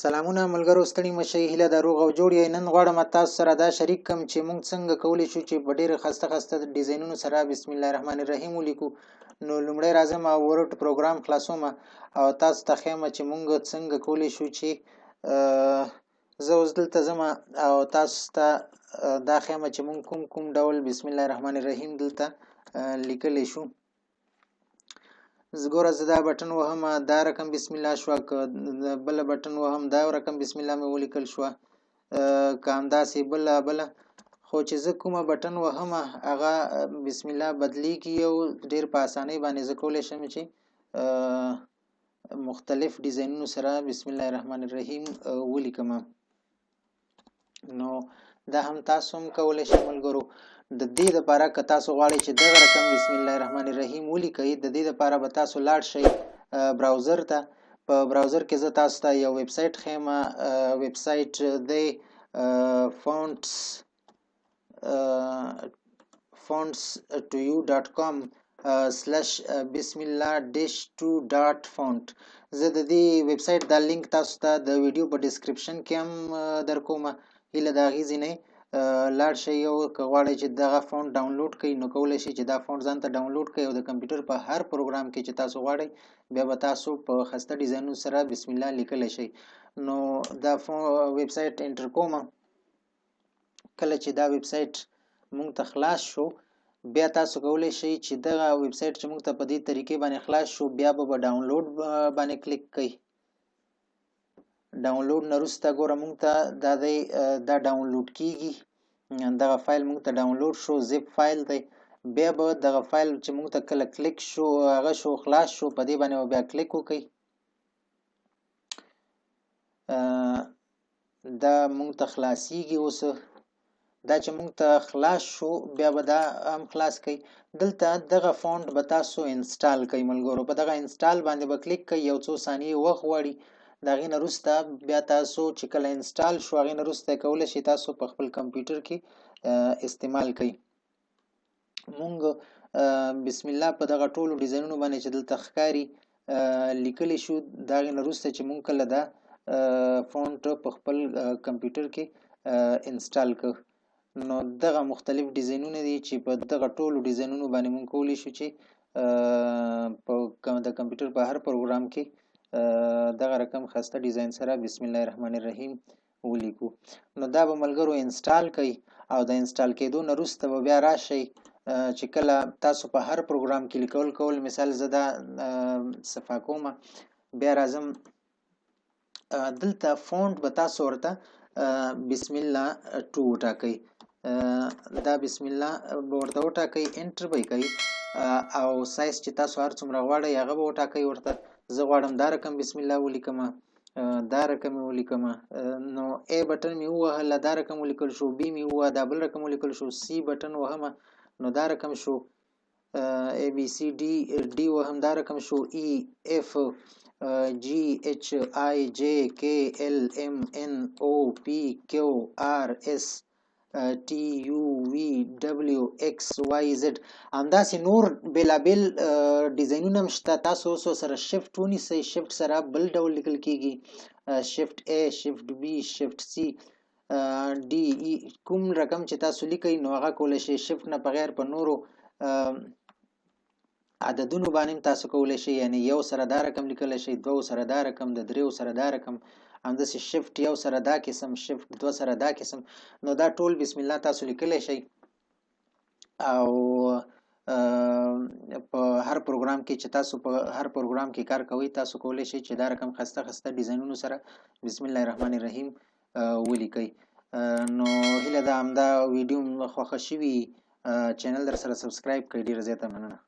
سلامونه ملګرو ستړي مشئ هیله د روغ او جوړ یې نن غواړم تاسو سره دا شریک کم چې موږ څنګه کولی شو چې په ډېر خسته ډیزاینونو سره بسم الله الرحمن الرحیم ولیکو نو لومړی راځم او ورډ پروګرام خلاصوم او تاسو ته ښیم چې موږ څنګه کولی شو چې زه اوس دلته ځم او تاسو ته دا ښیم چې موږ کوم ډول بسم الله الرحمن الرحیم دلته لیکلی شو زګوره زه دا بټن وهم دا رقم بسم الله شو که بل بټن وهم دا رقم بسم الله مې ولیکل شو که همداسې بله خو چې زه کومه بټن وهم هغه بسم الله بدلیږي او ډېر په اسانۍ باندې زه کولی شم چې مختلف ډیزاینونو سره بسم الله الرحمن الرحیم ولیکم نو دا هم تاسو هم کولی شئ ملګرو د دې لپاره که تاسو غواړئ چې دغه رقم بسم الله الرحمن الرحیم ولیکئ د دې لپاره به تاسو لاړ شئ براوزر ته په براوزر کې زه تاسو ته یو ویبسایټ ښیم ویبسايټ دی fonts2u.com /bismillah-2.font زه د دې ویبسایټ دا لینک تاسو ته د ویډیو په ډسکرپشن کې هم درکوم هیله د هغې ځینې لاړ شئ او که غواړئ چې دغه فونټ ډاونلوډ کړئ نو کولی شئ چې دا فونټ ځان ته ډاونلوډ کړئ او د کمپیوټر په هر پروګرام کې چې تاسو غواړئ بیا به تاسو په ښایسته ډیزاینونو سره بسم الله لیکلی شئ نو دا ویبسایټ انټر کوم کله چې دا ویبسایټ موږ ته خلاص شو بیا تاسو کولی شئ چې دغه ویبسایټ چې موږ ته په دې طریقې باندې خلاص شو بیا به ډاونلوډ باندې کلیک کړئ ډاونلوډ نه وروسته ګوره موږ ته دا ډاونلوډ کیږي دغه فایل موږ ته ډاونلوډ شو زیپ فایل دی بیا به دغه فایل چې موږ ته کله کلیک شو هغه شو خلاص شو په دې باندې بیا کلیک وکړئ دا موږ ته خلاصیږي اوس دا چې موږ ته خلاص شو بیا به دا هم خلاص کړئ دلته دغه فونټ به تاسو انسټال کړئ ملګرو په دغه انسټال باندې به کلیک کړئ یو څو ثانیې وخت غواړي د هغې نه وروسته بیا تاسو چې کله انسټال شو هغې نه وروسته کولی شئ تاسو په خپل کمپیوټر کې استعمال کړئ مونږ بسم الله په دغه ټولو ډیزاینونو باندې چې دلته ښکاري لیکلی شو د هغې نه وروسته چې مونږ کله دا فونټ په خپل کمپیوټر کې انسټال کړ نو دغه مختلف ډیزاینونه دي چې په دغه ټولو ډیزاینونو باندې مونږ کولی شو چې د کمپیوټر په هر پروګرام کې دغه رقم ښایسته ډیزاین سره بسم الله الرحمن الرحیم ولیکو نو دا به ملګرو انسټال کړئ او د انسټال کېدو نه وروسته به بیا راشئ چې کله تاسو په هر پروګرام کې لیکل کول مثال زه دا صفا کوم بیا راځم دلته فونټ به تاسو ورته بسم الله 2 وټاکئ دا بسم الله به ورته وټاکئ انټر به یې کوئ او سایز چې تاسو هر څومره غواړئ هغه به وټاکئ ورته زه غواړم دا رقم بسم الله ولیکم دا رقم مې ولیکم نو ای بټن مې ووهله دا رقم ولیکل شو بی مې ووهه دا بل رقم ولیکل شو سی بټن وهمه نو دا رقم شو ای بی سی ډي وهم دا رقم شو ای اف جی ایچ آی جے کے ایل ایم این او پی کیو آر ایس ټي یو وی ډبلیو ایکس وائی زد همداسې نور بېلابېل ډیزاینونه هم شته تاسو اوس سره شفټ ونیسئ شفټ سره بل ډول لیکل کیږي شفټ ای شفټ بی شفټ سی ډي کوم رقم چې تاسو لیکئ نو هغه کولی شئ شفټ نه بغیر په نورو عددونو باندې تاسو کولی شئ یعنی یو سره دا رقم لیکلی شئ دوو سره دا رقم د دریو سره دا رقم همداسې شفټ یو سره دا قسم شفټ دوه سره دا قسم نو دا ټول بسم الله تاسو لیکلی شئ او په هر پروګرام کې چې تاسو په هر پروګرام کې کار کوئ تاسو کولی شئ چې دا رقم ښایسته ډیزاینونو سره بسم الله الرحمن الرحیم ولیکئ نو هیله ده همدا ویډیو خوښه شوي چینل در سره سبسکرایب کړئ ډېره زیاته مننه